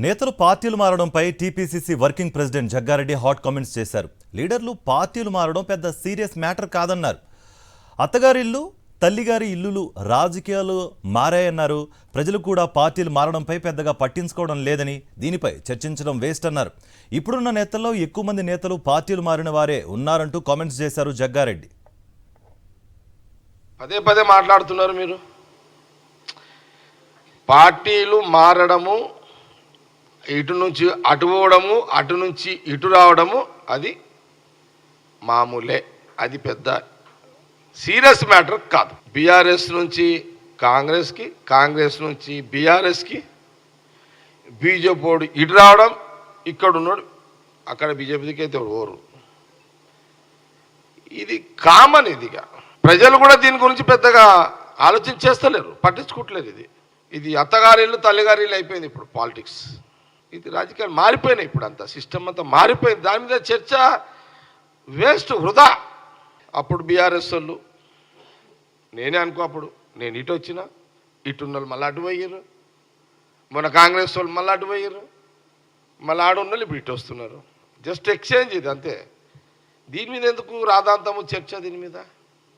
నేతలు పార్టీలు మారడంపై TPCC working president Jaggareddy hot comments చేశారు. లీడర్లు పార్టీలు మారడం పెద్ద సీరియస్ మ్యాటర్ కాదన్నారు. అత్తగారి ఇల్లు, తల్లిగారి ఇల్లులు రాజకీయాలు మారాయన్నారు. ప్రజలు కూడా పార్టీలు మారడంపై పెద్దగా పట్టించుకోవడం లేదని, దీనిపై చర్చించడం వేస్ట్ అన్నారు. ఇప్పుడున్న నేతల్లో ఎక్కువ మంది నేతలు పార్టీలు మారిన వారే ఉన్నారంటూ కామెంట్స్ చేశారు జగ్గారెడ్డి. పదే పదే మాట్లాడుతున్నారు మీరు. పార్టీలు మారడము, ఇటు నుంచి అటు పోవడము, అటు నుంచి ఇటు రావడము అది మామూలే. అది పెద్ద సీరియస్ మ్యాటర్ కాదు. బీఆర్ఎస్ నుంచి కాంగ్రెస్కి, కాంగ్రెస్ నుంచి బీఆర్ఎస్కి, బీజేపీ వాడు ఇటు రావడం, ఇక్కడ ఉన్నాడు అక్కడ బీజేపీకి అయితే ఓరు. ఇది కామన్. ఇదిగా ప్రజలు కూడా దీని గురించి పెద్దగా ఆలోచన చేస్తలేరు, పట్టించుకోవట్లేదు. ఇది అత్తగారిల్లు తల్లిగారిల్లు అయిపోయింది ఇప్పుడు పాలిటిక్స్. ఇది రాజకీయాలు మారిపోయినాయి. ఇప్పుడు అంతా సిస్టమ్ అంతా మారిపోయింది. దాని మీద చర్చ వేస్ట్, వృధా. అప్పుడు బీఆర్ఎస్ వాళ్ళు, నేనే అనుకో, అప్పుడు నేను ఇటు వచ్చిన, ఇటున్న వాళ్ళు మళ్ళీ అటు పోయారు. మొన్న కాంగ్రెస్ వాళ్ళు మళ్ళీ అటు పోయారు. మళ్ళీ ఆడున్న వాళ్ళు ఇప్పుడు ఇటు వస్తున్నారు. జస్ట్ ఎక్స్చేంజ్ ఇది అంతే. దీని మీద ఎందుకు రాధాంతము చర్చ? దీని మీద